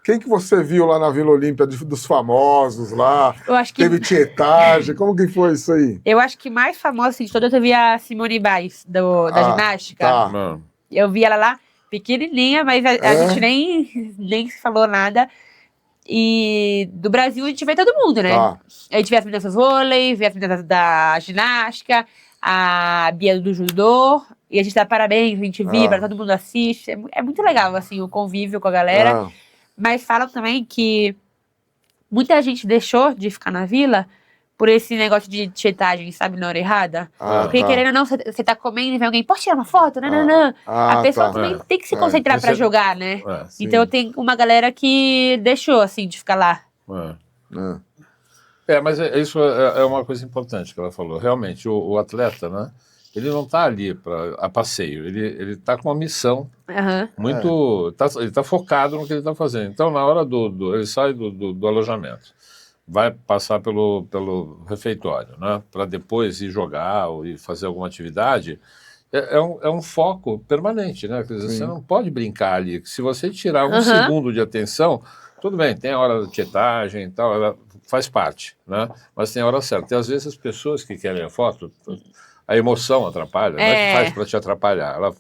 quem que você viu lá na Vila Olímpia dos famosos lá? Eu acho que... Teve tietagem, como que foi isso aí? Eu acho que mais famosa, assim, de todas, eu vi a Simone Biles, da ginástica. Tá. Eu vi ela lá, pequenininha, mas a gente nem se falou nada. E do Brasil a gente vê todo mundo, né? A gente vê as meninas do vôlei, vê as meninas da ginástica, a Bia do judô, e a gente dá parabéns, a gente vibra, todo mundo assiste. É muito legal, assim, o convívio com a galera. Mas falam também que muita gente deixou de ficar na Vila por esse negócio de tietagem, sabe, na hora errada. Porque querendo ou não, você tá comendo e vem alguém, pode tirar uma foto? Não. A pessoa também tem que se concentrar pra jogar, né? Então tem uma galera que deixou, assim, de ficar lá. Mas isso é uma coisa importante que ela falou. Realmente, o atleta, né? Ele não está ali a passeio, ele está com uma missão muito. Ele está focado no que ele está fazendo. Então, na hora ele sai do alojamento, vai passar pelo refeitório, né? Para depois ir jogar ou ir fazer alguma atividade. É um foco permanente, né? Quer dizer, você não pode brincar ali. Se você tirar um segundo de atenção, tudo bem, tem a hora da tietagem e tal, ela faz parte, né? Mas tem a hora certa. E às vezes as pessoas que querem a foto, a emoção atrapalha, não é que faz para te atrapalhar. Ela,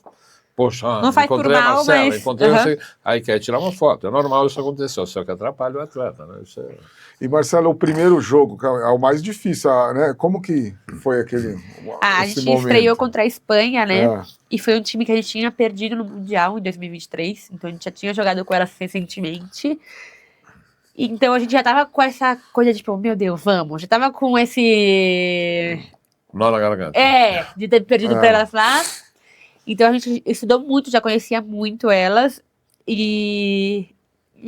poxa, não faz encontrei por mal, a Marcela, mas... encontrei você, aí quer tirar uma foto. É normal isso acontecer, só que atrapalha o atleta, né? Isso é... E, Marcelo, o primeiro jogo, que é o mais difícil, né? Como que foi aquele a gente momento? estreou contra a Espanha, né? E foi um time que a gente tinha perdido no Mundial em 2023. Então a gente já tinha jogado com elas recentemente. Então a gente já tava com essa coisa de, tipo, meu Deus, vamos. Já tava com esse... nó na garganta. De ter perdido pra elas lá. Então a gente estudou muito, já conhecia muito elas. E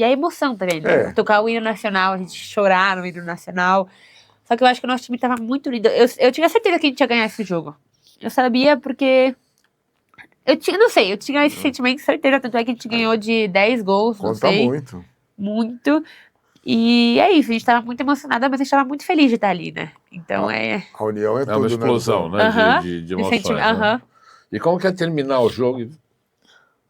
a emoção também, né? Tocar o hino nacional, a gente chorar no hino nacional. Só que eu acho que o nosso time tava muito lindo. Eu tinha certeza que a gente ia ganhar esse jogo. Eu sabia porque... Eu tinha esse sentimento, certeza. Tanto é que a gente ganhou de 10 gols, não sei. Conta Muito. E é isso, a gente tava muito emocionada, mas a gente tava muito feliz de estar ali, né? Então A união é tudo, uma explosão, né? De emoções. Né? E como que é terminar o jogo e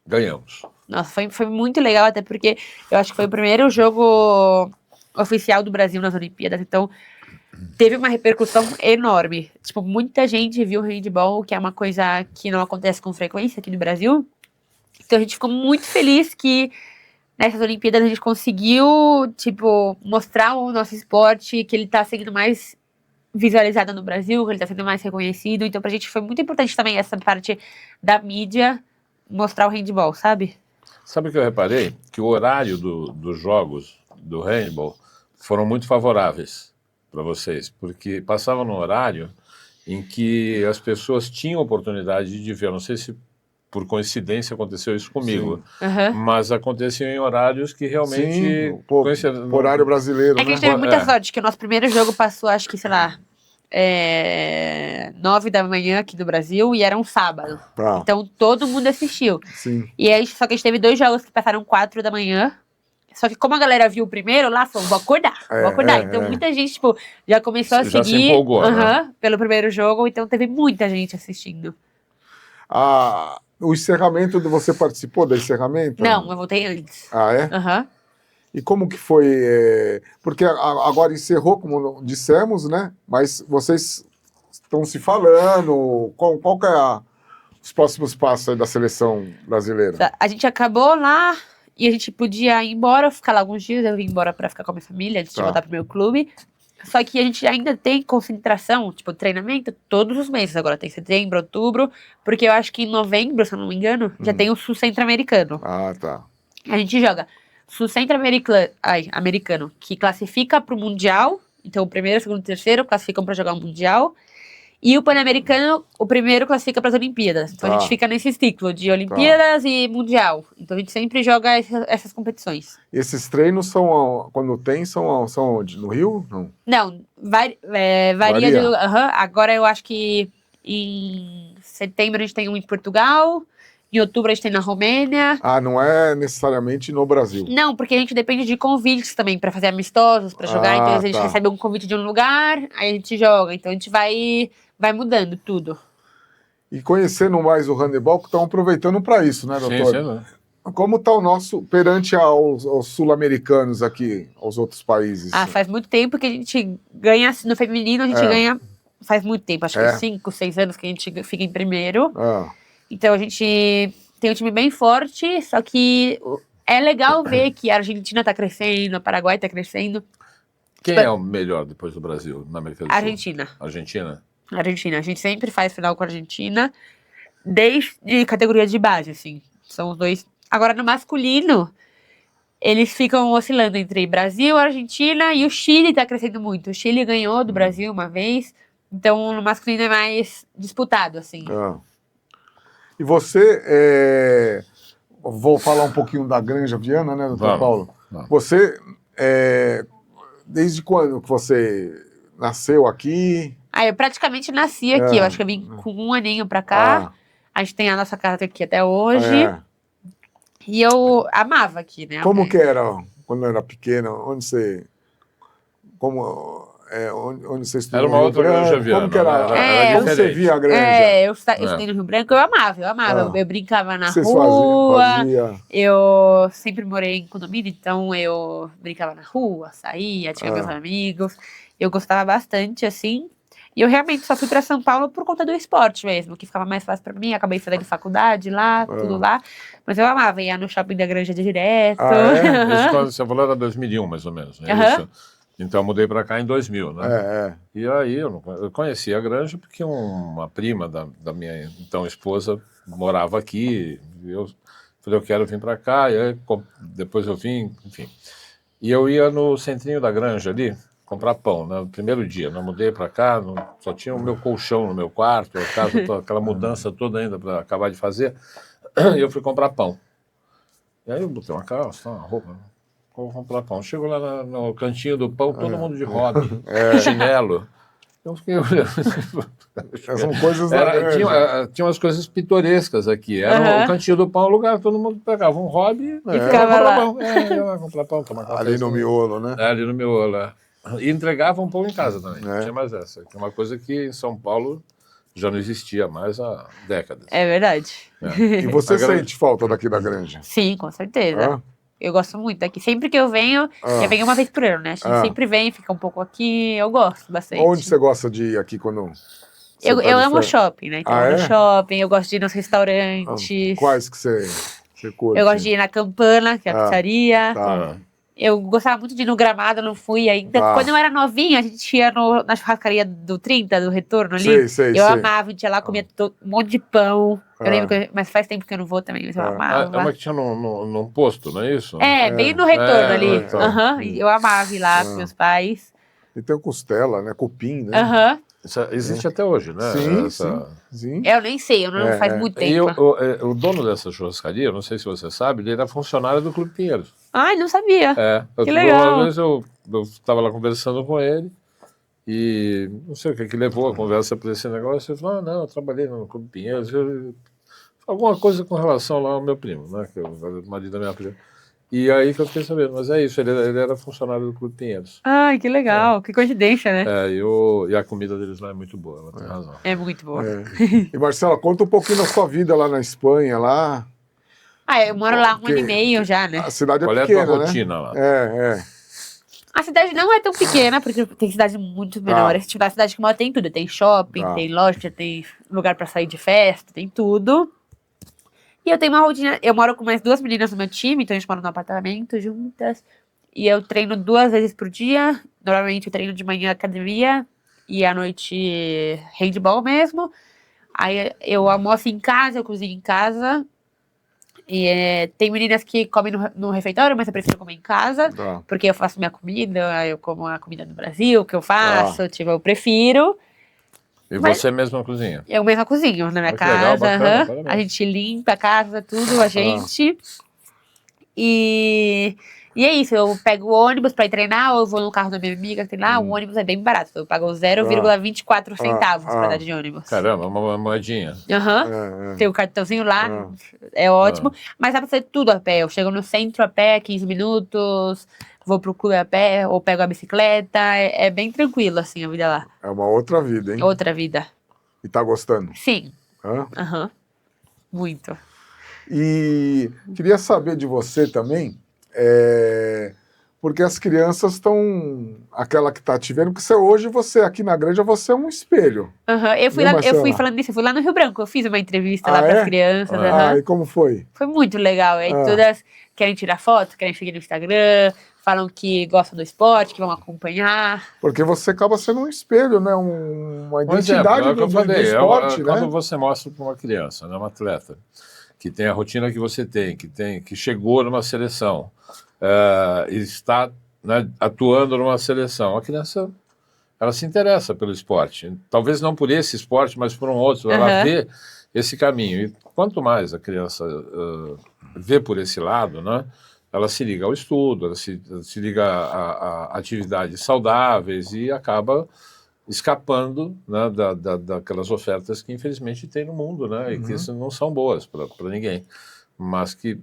ganhamos? Nossa, foi muito legal, até porque eu acho que foi o primeiro jogo oficial do Brasil nas Olimpíadas, então teve uma repercussão enorme. Tipo, muita gente viu o handball, que é uma coisa que não acontece com frequência aqui no Brasil. Então a gente ficou muito feliz que nessas Olimpíadas a gente conseguiu, tipo, mostrar o nosso esporte, que ele tá sendo mais visualizado no Brasil, que ele tá sendo mais reconhecido. Então pra gente foi muito importante também essa parte da mídia, mostrar o handball, sabe? Sabe o que eu reparei? Que o horário dos jogos do handball foram muito favoráveis para vocês, porque passava num horário em que as pessoas tinham oportunidade de ver, não sei se por coincidência aconteceu isso comigo, mas aconteciam em horários que realmente... horário brasileiro, que a gente teve muita sorte, que o nosso primeiro jogo passou, acho que, sei lá, 9 da manhã aqui no Brasil, e era um sábado. Então todo mundo assistiu. E aí, só que a gente teve 2 jogos que passaram 4 da manhã. Só que como a galera viu o primeiro lá, falou, vou acordar. Então muita gente, tipo, já começou a seguir. Se empolgou, né? Pelo primeiro jogo, então teve muita gente assistindo. O encerramento, você participou do encerramento? Não, eu voltei antes. E como que foi? Porque agora encerrou, como dissemos, né? Mas vocês estão se falando. Qual que é os próximos passos aí da seleção brasileira? A gente acabou lá e a gente podia ir embora, ficar lá alguns dias. Eu vim embora para ficar com a minha família, antes de voltar pro meu clube. Só que a gente ainda tem concentração, tipo, treinamento todos os meses. Agora tem setembro, outubro, porque eu acho que em novembro, se eu não me engano, já tem o Sul Centro-Americano. A gente joga Sul Centro-Americano, que classifica pro Mundial. Então o primeiro, o segundo e o terceiro classificam para jogar o Mundial. E o Pan-Americano, o primeiro classifica para as Olimpíadas. Então a gente fica nesse ciclo de Olimpíadas e Mundial. Então a gente sempre joga essas competições. E esses treinos são, quando tem, são onde? No Rio? Não, varia. Agora eu acho que em setembro a gente tem um em Portugal, em outubro a gente tem na Romênia. Não é necessariamente no Brasil? Não, porque a gente depende de convites também para fazer amistosos, para jogar. Então a gente recebe um convite de um lugar, aí a gente joga. Então a gente vai mudando tudo. E conhecendo mais o handebol, que estão aproveitando para isso, né, doutor? Sim. Como está o nosso perante aos sul-americanos aqui, aos outros países? Faz muito tempo que a gente ganha, no feminino a gente ganha, faz muito tempo, acho que 5, 6 anos que a gente fica em primeiro. Então a gente tem um time bem forte, só que é legal ver que a Argentina tá crescendo, o Paraguai tá crescendo. Quem é o melhor depois do Brasil na América do Sul? Argentina. Argentina? A gente sempre faz final com a Argentina, desde categoria de base, assim. São os dois. Agora, no masculino, Eles ficam oscilando entre Brasil, Argentina e o Chile tá crescendo muito. O Chile ganhou do Brasil uma vez, então no masculino é mais disputado, assim. E você, vou falar um pouquinho da Granja Viana, né, doutor Paulo? Você, desde quando que você nasceu aqui? Eu praticamente nasci aqui, eu acho que eu vim com 1 aninho pra cá. A gente tem a nossa casa aqui até hoje. E eu amava aqui, né? Como que era quando era pequena? Onde você estudou? Era uma outra Granja Viana. Como que era? Era como você via a Granja? Eu estudei no Rio Branco, eu amava. Eu brincava na Vocês rua. fazia? Eu sempre morei em condomínio, então eu brincava na rua, saía, tinha meus amigos. Eu gostava bastante, assim. E eu realmente só fui para São Paulo por conta do esporte mesmo, que ficava mais fácil para mim. Acabei fazendo faculdade lá, tudo lá. Mas eu amava, ia no shopping da Granja direto. Isso quando você falou era 2001, mais ou menos, né? Isso. Então eu mudei para cá em 2000, né? E aí eu conheci a Granja porque uma prima da minha então esposa morava aqui. Eu falei, eu quero vir para cá. E aí, depois eu vim, enfim. E eu ia no centrinho da Granja ali, comprar pão, né? No primeiro dia, eu mudei para cá, só tinha o meu colchão no meu quarto, a casa, aquela mudança toda ainda para acabar de fazer, e eu fui comprar pão. E aí eu botei uma calça, uma roupa, vou comprar pão. Chego lá no cantinho do pão, todo mundo de hobby, chinelo. Eu fiquei olhando. São coisas tinha umas coisas pitorescas aqui. Era o cantinho do pão, o lugar todo mundo pegava um hobby e ficava lá. Ia lá comprar pão, tomar café. Ali no miolo, né? Ali no miolo, E entregavam pão em casa também. Não tinha mais essa. Que é uma coisa que em São Paulo já não existia mais há décadas. É verdade. E você sente falta daqui da Granja? Sim, com certeza. Eu gosto muito daqui. Sempre que eu venho uma vez por ano, né? A gente sempre vem, fica um pouco aqui. Eu gosto bastante. Onde você gosta de ir aqui quando... Eu amo shopping, né? Então, eu amo shopping, eu gosto de ir nos restaurantes. Quais que você curte? Eu gosto de ir na Campana, que é a pizzaria. Tá. Eu gostava muito de ir no Gramado, não fui ainda. Quando eu era novinha, a gente ia na churrascaria do 30, do Retorno ali. Eu amava, a gente ia lá, comia um monte de pão. Eu lembro mas faz tempo que eu não vou também, mas eu amava. É uma que tinha num posto, não é isso? Bem no Retorno ali. Eu amava ir lá com meus pais. E tem costela, né? Cupim, né? Existe até hoje, né? Sim. Eu nem sei, eu não faz muito tempo. E o dono dessa churrascaria, não sei se você sabe, ele era funcionário do Clube Pinheiros. Ai, não sabia. Que legal. Uma vez eu estava lá conversando com ele e não sei o que levou a conversa para esse negócio. Ele falou, não, eu trabalhei no Clube Pinheiros. Alguma coisa com relação lá ao meu primo, né? Que é o marido da minha prima. E aí que eu fiquei sabendo, mas é isso, ele era funcionário do Clube Pinheiros. Ai, que legal, que coincidência, né? E a comida deles lá é muito boa, ela tem razão. É muito boa. E Marcela, conta um pouquinho da sua vida lá na Espanha, lá. Eu moro lá 1 ano e meio já, né? A cidade Qual pequena, é a tua rotina lá? A cidade não é tão pequena, porque tem cidades muito menores. Tipo, a cidade que mora tem tudo, tem shopping, tem loja, tem lugar pra sair de festa, tem tudo. E eu tenho uma rotina, eu moro com mais 2 meninas no meu time, então a gente mora no apartamento juntas. E eu treino 2 vezes por dia. Normalmente eu treino de manhã academia e à noite handball mesmo. Aí eu almoço em casa, eu cozinho em casa. E tem meninas que comem no refeitório, mas eu prefiro comer em casa. Porque eu faço minha comida, eu como a comida do Brasil, que eu faço, eu prefiro. E você mesma cozinha? Eu mesma cozinho na minha casa. Legal, bacana, a gente limpa a casa, tudo, a gente. E é isso, eu pego o ônibus pra ir treinar, ou eu vou no carro da minha amiga que tem lá, o ônibus é bem barato. Eu pago 0,24 centavos pra dar de ônibus. Caramba, uma moedinha. Tem o cartãozinho lá, é ótimo. Mas dá pra fazer tudo a pé. Eu chego no centro a pé, 15 minutos, vou pro clube a pé, ou pego a bicicleta. É bem tranquilo, assim, a vida lá. É uma outra vida, hein? Outra vida. E tá gostando? Sim. Muito. E queria saber de você também, porque as crianças estão, aquela que tá te vendo, porque hoje você aqui na Granja, você é um espelho. Eu fui falando disso, eu fui lá no Rio Branco, eu fiz uma entrevista lá para as crianças. E como foi? Foi muito legal, aí todas querem tirar foto, querem seguir no Instagram, falam que gostam do esporte, que vão acompanhar. Porque você acaba sendo um espelho, né? Uma identidade do esporte, né? Quando você mostra para uma criança, né, uma atleta, que tem a rotina que você tem, que chegou numa seleção, está, né, atuando numa seleção. A criança, ela se interessa pelo esporte. Talvez não por esse esporte, mas por um outro. Ela vê esse caminho. E quanto mais a criança vê por esse lado, né, ela se liga ao estudo, ela se liga a atividades saudáveis e acaba escapando, né, daquelas ofertas que infelizmente tem no mundo, né, e que isso não são boas para ninguém, mas que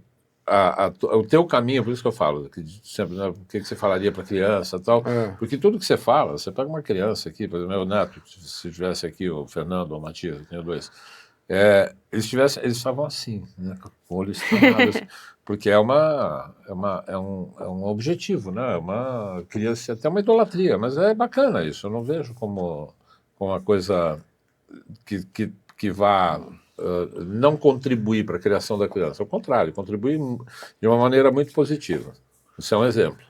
o teu caminho, por isso que eu falo, que sempre, né, o que você falaria para criança e tal, porque tudo que você fala, você pega uma criança aqui, por exemplo, meu neto, se tivesse aqui o Fernando ou o Matias, eu tenho dois, eles estavam assim, né, com o olho estrelado, assim, porque é um objetivo, né? Uma criança, até uma idolatria, mas é bacana isso. Eu não vejo como uma coisa que vá não contribuir para a criação da criança. Ao contrário, contribui de uma maneira muito positiva. Isso é um exemplo.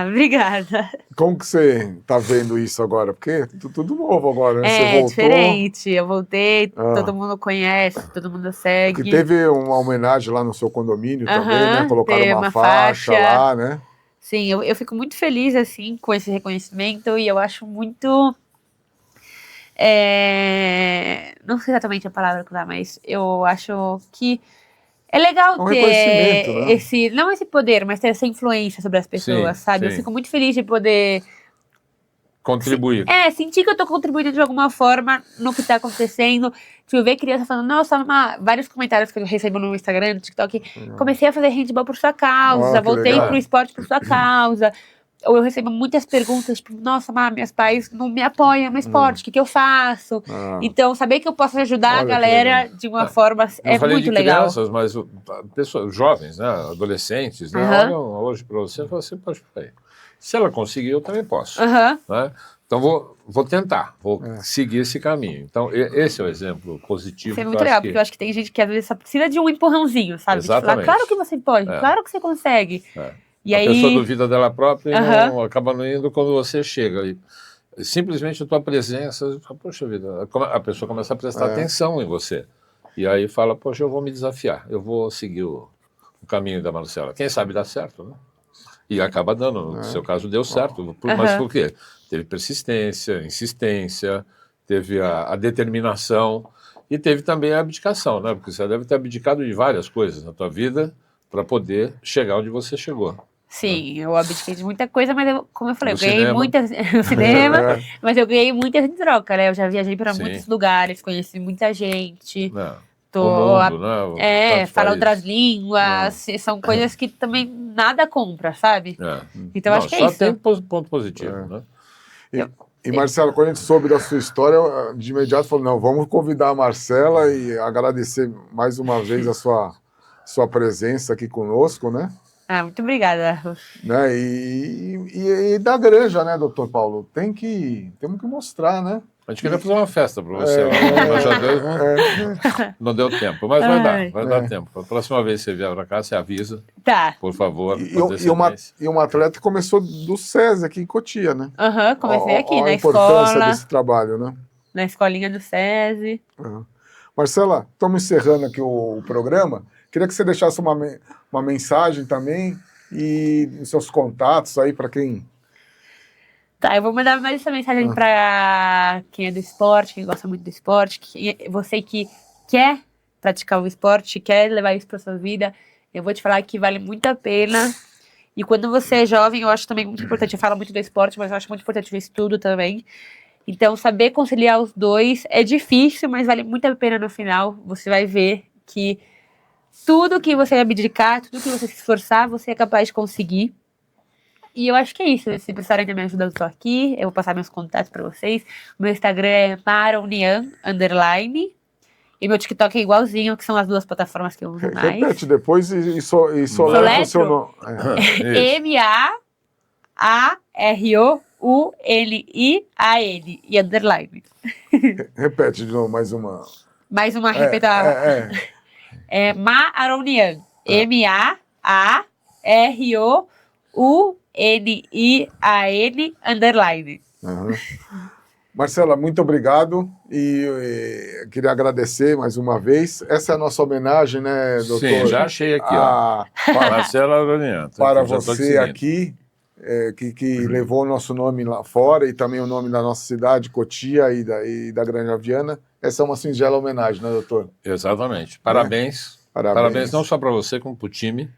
Obrigada. Como que você está vendo isso agora? Porque tudo novo agora, né? Você voltou. Diferente. Eu voltei, todo mundo conhece, todo mundo segue. Que teve uma homenagem lá no seu condomínio também, né? Colocaram uma faixa lá, né? Sim, eu fico muito feliz, assim, com esse reconhecimento e eu acho muito... não sei exatamente a palavra que dá, mas eu acho que é legal ter né? não esse poder, mas ter essa influência sobre as pessoas, sabe? Eu fico muito feliz de poder contribuir. Sentir que eu tô contribuindo de alguma forma no que tá acontecendo. Tipo, ver criança falando, nossa, vários comentários que eu recebo no Instagram, no TikTok, comecei a fazer handball por sua causa, voltei pro esporte por sua causa. Ou eu recebo muitas perguntas, tipo, nossa, meus pais não me apoiam no esporte, o que eu faço? Então, saber que eu posso ajudar a galera de uma forma é muito legal. Crianças, mas pessoas jovens, né, adolescentes, né, olham hoje para você e falam assim, poxa, se ela conseguir, eu também posso. Né? Então, vou tentar, vou seguir esse caminho. Então, esse é o exemplo positivo. Isso é muito legal, porque eu acho que tem gente que às vezes só precisa de um empurrãozinho, sabe? De falar, claro que você pode, claro que você consegue. E a aí... pessoa duvida dela própria e acaba não indo quando você chega. E simplesmente a tua presença, poxa vida, a pessoa começa a prestar atenção em você. E aí fala, poxa, eu vou me desafiar, eu vou seguir o caminho da Marcela. Quem sabe dá certo, né? E acaba dando, no seu caso deu certo. Mas por quê? Teve persistência, insistência, teve a determinação e teve também a abdicação, né? Porque você deve ter abdicado de várias coisas na tua vida para poder chegar onde você chegou. Sim, eu abdiquei de muita coisa, mas como eu falei, eu ganhei muitas no cinema, mas eu ganhei muitas em troca, né? Eu já viajei para muitos lugares, conheci muita gente. O mundo, né? Falar outras línguas, são coisas que também nada compra, sabe? Então acho que é isso. Só tem ponto positivo, né? E Marcela, quando a gente soube da sua história, de imediato falou, não, vamos convidar a Marcela e agradecer mais uma vez a sua presença aqui conosco, né? Muito obrigada. Né? E da Granja, né, doutor Paulo? Temos que mostrar, né? A gente queria fazer uma festa para você. Não deu tempo, mas vai dar tempo. A próxima vez que você vier para cá, você avisa. Tá. Por favor. E uma atleta que começou do SESI aqui em Cotia, né? Comecei aqui na escola. A importância desse trabalho, né? Na escolinha do SESI. Marcela, estamos encerrando aqui o programa. Queria que você deixasse uma mensagem também e os seus contatos aí para quem... Tá, eu vou mandar mais essa mensagem para quem é do esporte, quem gosta muito do esporte, você que quer praticar o esporte, quer levar isso para sua vida, eu vou te falar que vale muito a pena. E quando você é jovem, eu acho também muito importante, eu falo muito do esporte, mas eu acho muito importante o estudo também. Então, saber conciliar os dois é difícil, mas vale muito a pena no final. Você vai ver que tudo que você abdicar, tudo que você se esforçar, você é capaz de conseguir. E eu acho que é isso. Se precisarem da minha ajuda, eu tô aqui. Eu vou passar meus contatos pra vocês. Meu Instagram é maronian_. E meu TikTok é igualzinho, que são as duas plataformas que eu uso mais. Repete depois e soletra o seu nome. MAROUNIAN e underline. Repete de novo, mais uma. Mais uma, repita. É Maronian. MAROUNIAN_. Marcela, muito obrigado e queria agradecer mais uma vez. Essa é a nossa homenagem, né, doutor? Sim, já achei aqui, ó. Marcela Aronian. Para você aqui, que levou o nosso nome lá fora e também o nome da nossa cidade, Cotia e da Granja Viana. Essa é uma singela homenagem, né, doutor? Exatamente. Parabéns. Parabéns não só para você, como para o time,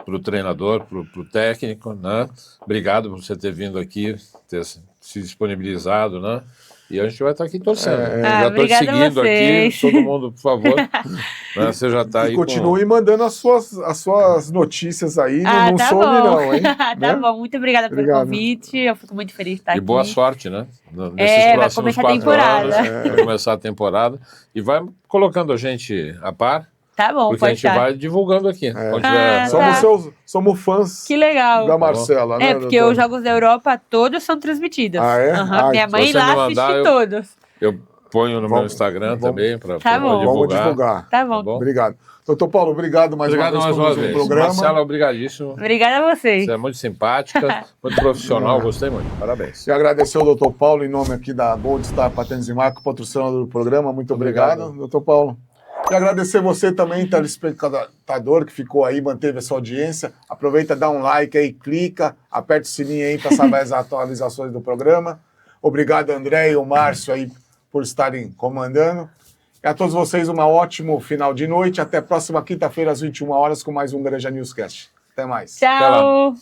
para o treinador, para o técnico, né? Obrigado por você ter vindo aqui, ter se disponibilizado, né? E a gente vai estar aqui torcendo. Já estou te seguindo aqui, todo mundo, por favor. Né? Você já está aí. E continue mandando as suas notícias aí, não tá some bom. não, hein? Tá né? bom, muito obrigada pelo convite, eu fico muito feliz de estar aqui. E boa sorte, né? Nesses vai começar a temporada. Vai começar a temporada. E vai colocando a gente a par. Tá bom, porque a gente vai divulgando aqui. Somos fãs que legal. da Marcela, né? Porque os Jogos da Europa todos são transmitidos. Ah, é? Minha mãe lá assiste todos. Eu ponho no meu Instagram também para divulgar. Vamos divulgar. Tá bom. Obrigado. Doutor Paulo, obrigado mais uma vez pelo programa. Marcela, obrigadíssimo. Obrigada a vocês. Você é muito simpática, muito profissional, gostei muito. Parabéns. E agradecer ao doutor Paulo em nome aqui da Gold Star Patentes e Marcas, patrocinador do programa. Muito obrigado, doutor Paulo. E agradecer você também, telespectador, que ficou aí, manteve essa audiência. Aproveita, dá um like aí, clica, aperta o sininho aí para saber as atualizações do programa. Obrigado, André e o Márcio aí por estarem comandando. E a todos vocês, um ótimo final de noite. Até a próxima quinta-feira, às 21 horas, com mais um Granja Newscast. Até mais. Tchau.